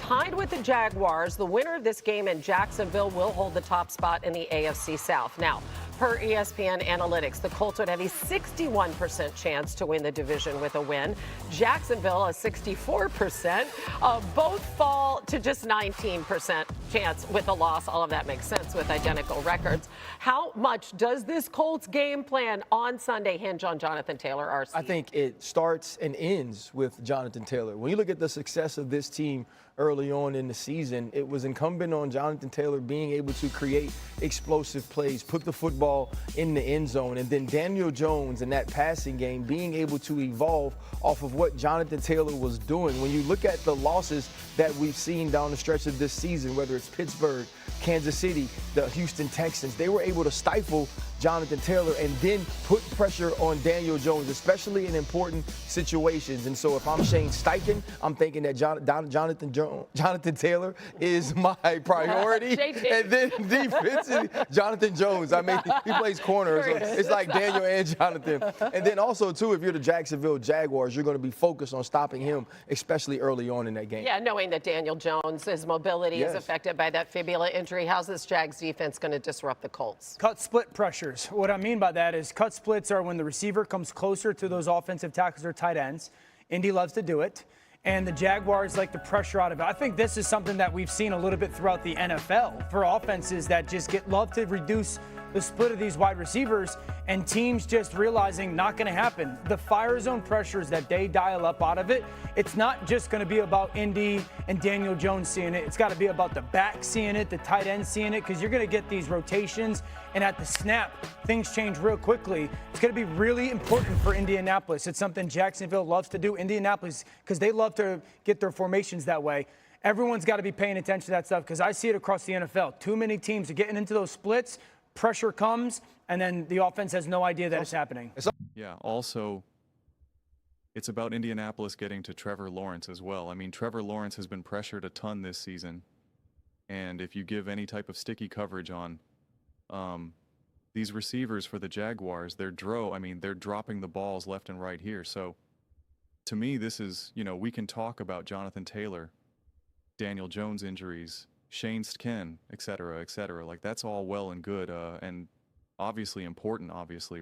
tied with the Jaguars. The winner of this game in Jacksonville will hold the top spot in the AFC South. Now, per ESPN analytics, the Colts would have a 61% chance to win the division with a win. Jacksonville, a 64%. Both fall to just 19% chance with a loss. All of that makes sense with identical records. How much does this Colts game plan on Sunday hinge on Jonathan Taylor, RC? I think it starts and ends with Jonathan Taylor. When you look at the success of this team early on in the season, it was incumbent on Jonathan Taylor being able to create explosive plays, put the football in the end zone, and then Daniel Jones in that passing game being able to evolve off of what Jonathan Taylor was doing. When you look at the losses that we've seen down the stretch of this season, whether it's Pittsburgh, Kansas City, the Houston Texans, they were able to stifle Jonathan Taylor and then put pressure on Daniel Jones, especially in important situations. And so if I'm Shane Steichen, I'm thinking that Jonathan Taylor is my priority. And then defensively, Jonathan Jones. I mean, he plays corner, so it's like Daniel and Jonathan. And then also, too, if you're the Jacksonville Jaguars, you're going to be focused on stopping him, especially early on in that game. Yeah, knowing that Daniel Jones, his mobility is affected by that fibula injury. How's this Jags defense going to disrupt the Colts? Cut split pressures. What I mean by that is cut splits are when the receiver comes closer to those offensive tackles or tight ends. Indy loves to do it. And the Jaguars like to pressure out of it. I think this is something that we've seen a little bit throughout the NFL for offenses that just love to reduce the split of these wide receivers, and teams just realizing not going to happen. The fire zone pressures that they dial up out of it, it's not just going to be about Indy and Daniel Jones seeing it. It's got to be about the back seeing it, the tight end seeing it, because you're going to get these rotations, and at the snap, things change real quickly. It's going to be really important for Indianapolis. It's something Jacksonville loves to do. Indianapolis, because they love to get their formations that way. Everyone's got to be paying attention to that stuff, because I see it across the NFL. Too many teams are getting into those splits. Pressure comes, and then the offense has no idea that it's happening. Yeah, also, it's about Indianapolis getting to Trevor Lawrence as well. I mean, Trevor Lawrence has been pressured a ton this season, and if you give any type of sticky coverage on these receivers for the Jaguars, they're dropping the balls left and right here. So, to me, this is, we can talk about Jonathan Taylor, Daniel Jones injuries, Shane Steichen, et cetera, et cetera. Like, that's all well and good and obviously important,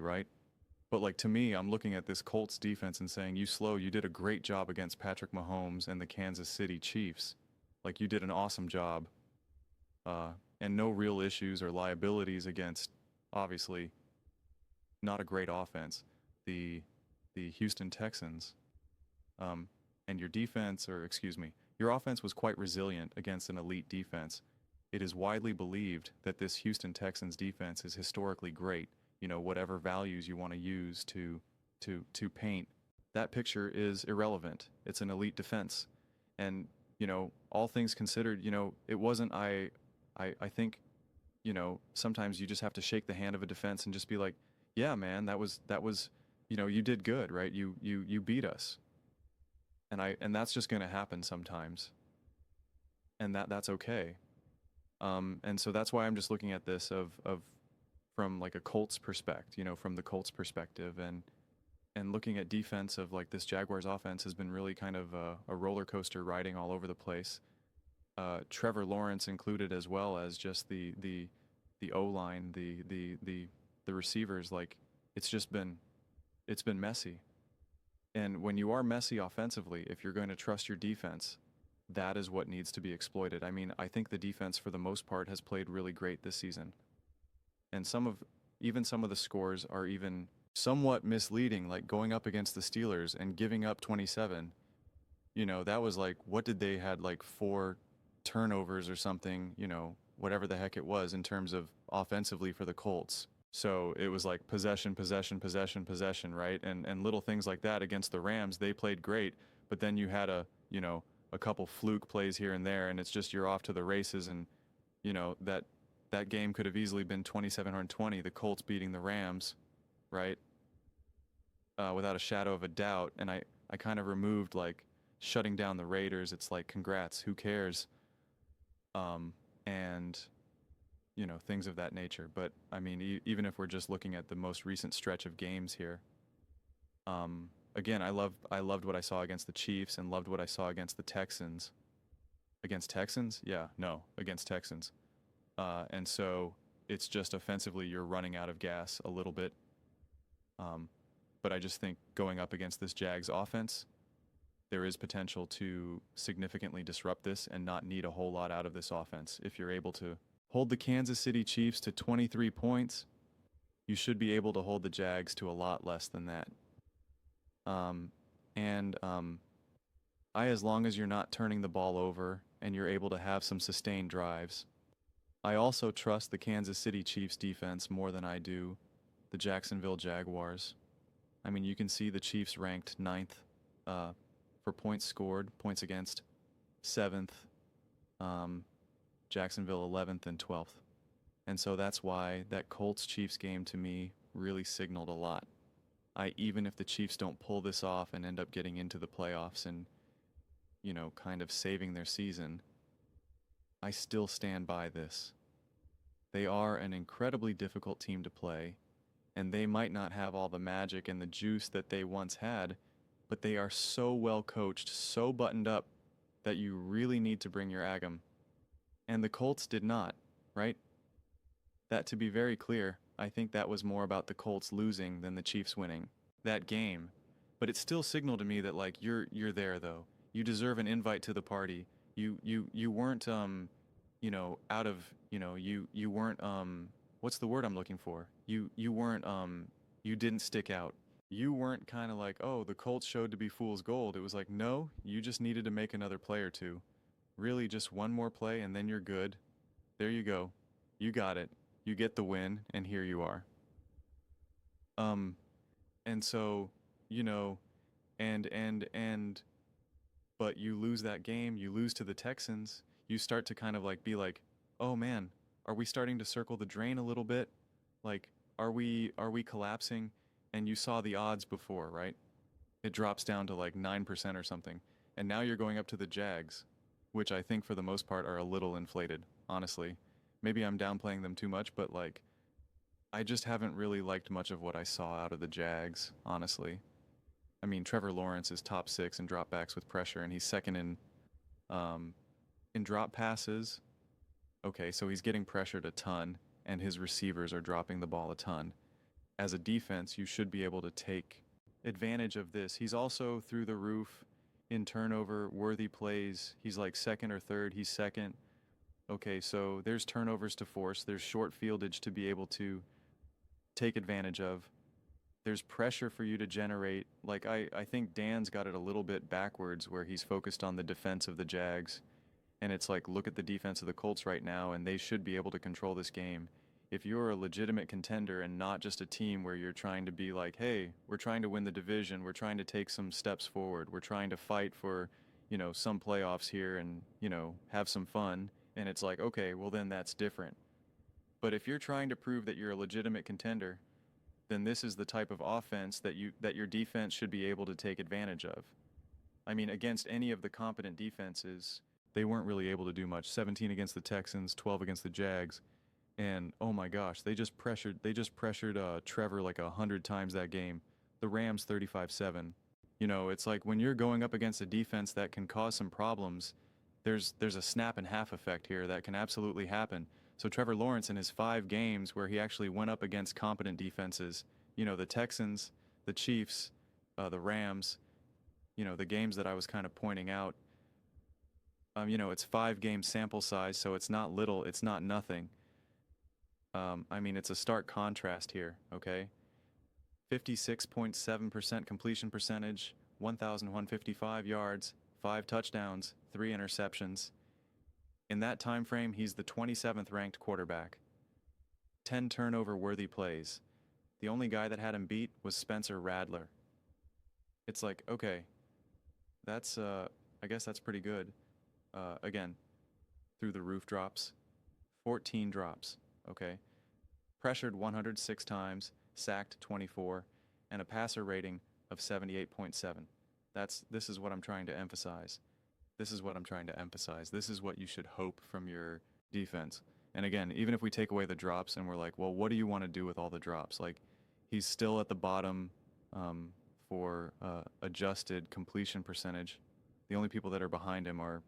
right? But, like, to me, I'm looking at this Colts defense and saying, you did a great job against Patrick Mahomes and the Kansas City Chiefs. Like, you did an awesome job. And no real issues or liabilities against, obviously, not a great offense, the Houston Texans. And your defense, your offense was quite resilient against an elite defense. It is widely believed that this Houston Texans defense is historically great. Whatever values you want to use to paint, that picture is irrelevant. It's an elite defense. And, all things considered, it wasn't, I think, sometimes you just have to shake the hand of a defense and just be like, yeah, man, that was, you did good, right? You beat us. And that's just going to happen sometimes, and that's okay. And so that's why I'm just looking at this from like a Colts perspective, from the Colts perspective, and looking at defense of like this Jaguars offense has been really kind of a roller coaster riding all over the place. Trevor Lawrence included, as well as just the O-line, the receivers. Like, it's been messy. And when you are messy offensively, if you're going to trust your defense, that is what needs to be exploited. I mean, I think the defense, for the most part, has played really great this season. And some of the scores are even somewhat misleading, like going up against the Steelers and giving up 27. That was like, what did they had, like 4 turnovers or something, whatever the heck it was in terms of offensively for the Colts. So it was like possession, right? And little things like that against the Rams, they played great, but then you had a couple fluke plays here and there, and it's just you're off to the races, and that game could have easily been 27-20, the Colts beating the Rams, right? Without a shadow of a doubt. And I kind of removed like shutting down the Raiders. It's like, congrats, who cares? And things of that nature. But I mean, even if we're just looking at the most recent stretch of games here, again, I loved what I saw against the Chiefs and loved what I saw against the Texans. Against Texans? Yeah, no, against Texans. And so it's just offensively you're running out of gas a little bit. But I just think going up against this Jags offense, there is potential to significantly disrupt this and not need a whole lot out of this offense. If you're able to hold the Kansas City Chiefs to 23 points, you should be able to hold the Jags to a lot less than that. As long as you're not turning the ball over and you're able to have some sustained drives. I also trust the Kansas City Chiefs defense more than I do the Jacksonville Jaguars. I mean, you can see the Chiefs ranked 9th for points scored, points against, 7th, Jacksonville 11th and 12th. And so that's why that Colts-Chiefs game to me really signaled a lot. Even if the Chiefs don't pull this off and end up getting into the playoffs and, you know, kind of saving their season, I still stand by this. They are an incredibly difficult team to play, and they might not have all the magic and the juice that they once had, but they are so well coached, so buttoned up, that you really need to bring your A game. And the Colts did not, right? That, to be very clear, I think that was more about the Colts losing than the Chiefs winning that game. But it still signaled to me that, like, you're there, though. You deserve an invite to the party. You weren't you know, out of, you know, you weren't what's the word I'm looking for? You weren't you didn't stick out. You weren't kind of like, oh, the Colts showed to be fool's gold. It was like, no, you just needed to make another play or two. Really, just one more play and then you're good. There you go. You got it. You get the win, and here you are. And so, you know, but you lose that game, you lose to the Texans, you start to kind of like be like, oh man, are we starting to circle the drain a little bit? Like, are we collapsing? And you saw the odds before, right? It drops down to like 9% or something. And now you're going up to the Jags, which I think for the most part are a little inflated, honestly. Maybe I'm downplaying them too much, but like, I just haven't really liked much of what I saw out of the Jags, honestly. I mean, Trevor Lawrence is top 6 in dropbacks with pressure, and he's second in drop passes. Okay, so he's getting pressured a ton, and his receivers are dropping the ball a ton. As a defense, you should be able to take advantage of this. He's also through the roof in turnover-worthy plays. He's like second or third. He's second. Okay, so there's turnovers to force. There's short fieldage to be able to take advantage of. There's pressure for you to generate. Like, I think Dan's got it a little bit backwards where he's focused on the defense of the Jags. And it's like, look at the defense of the Colts right now, and they should be able to control this game. If you're a legitimate contender and not just a team where you're trying to be like, hey, we're trying to win the division, we're trying to take some steps forward, we're trying to fight for, you know, some playoffs here and, you know, have some fun. And it's like, okay, well then that's different. But if you're trying to prove that you're a legitimate contender, then this is the type of offense that your defense should be able to take advantage of. I mean, against any of the competent defenses, they weren't really able to do much. 17 against the Texans, 12 against the Jags. And oh my gosh, they just pressured Trevor like 100 times that game. The Rams 35-7. You know, it's like when you're going up against a defense that can cause some problems, there's a snap and half effect here that can absolutely happen. So Trevor Lawrence in his 5 games where he actually went up against competent defenses, you know, the Texans, the Chiefs, the Rams, you know, the games that I was kind of pointing out, you know, it's 5-game sample size, so it's not little, it's not nothing. I mean, it's a stark contrast here, okay? 56.7% completion percentage, 1,155 yards, 5 touchdowns, 3 interceptions. In that time frame, he's the 27th ranked quarterback. 10 turnover-worthy plays. The only guy that had him beat was Spencer Radler. It's like, okay, that's, I guess that's pretty good. Again, through the roof drops, 14 drops, okay? Pressured 106 times, sacked 24, and a passer rating of 78.7. This is what I'm trying to emphasize. This is what I'm trying to emphasize. This is what you should hope from your defense. And again, even if we take away the drops and we're like, well, what do you want to do with all the drops? Like, he's still at the bottom for adjusted completion percentage. The only people that are behind him are,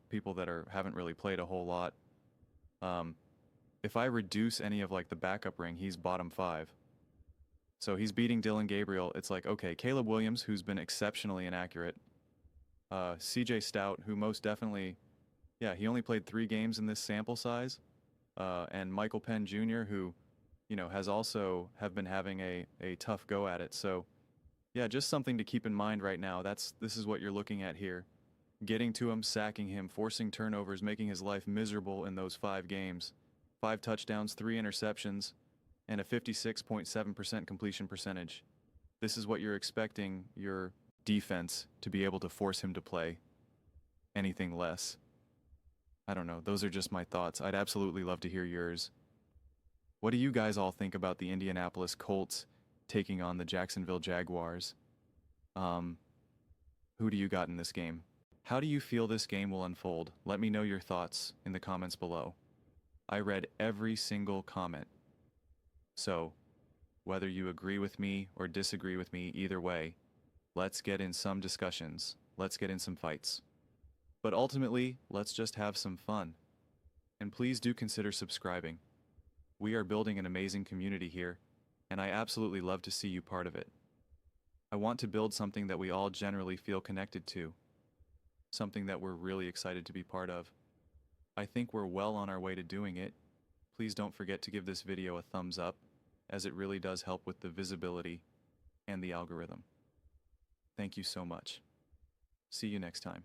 people that haven't really played a whole lot. If I reduce any of like the backup ring, he's bottom 5. So he's beating Dylan Gabriel. It's like, okay, Caleb Williams, who's been exceptionally inaccurate. CJ Stout, who most definitely, yeah, he only played 3 games in this sample size. And Michael Penn Jr., who, has also been having a tough go at it. So, yeah, just something to keep in mind right now. This is what you're looking at here. Getting to him, sacking him, forcing turnovers, making his life miserable in those 5 games. 5 touchdowns, 3 interceptions, and a 56.7% completion percentage. This is what you're expecting your defense to be able to force him to play. Anything less. I don't know. Those are just my thoughts. I'd absolutely love to hear yours. What do you guys all think about the Indianapolis Colts taking on the Jacksonville Jaguars? Who do you got in this game? How do you feel this game will unfold? Let me know your thoughts in the comments below. I read every single comment. So, whether you agree with me or disagree with me, either way, let's get in some discussions. Let's get in some fights. But ultimately, let's just have some fun. And please do consider subscribing. We are building an amazing community here, and I absolutely love to see you part of it. I want to build something that we all generally feel connected to. Something that we're really excited to be part of. I think we're well on our way to doing it. Please don't forget to give this video a thumbs up, as it really does help with the visibility and the algorithm. Thank you so much. See you next time.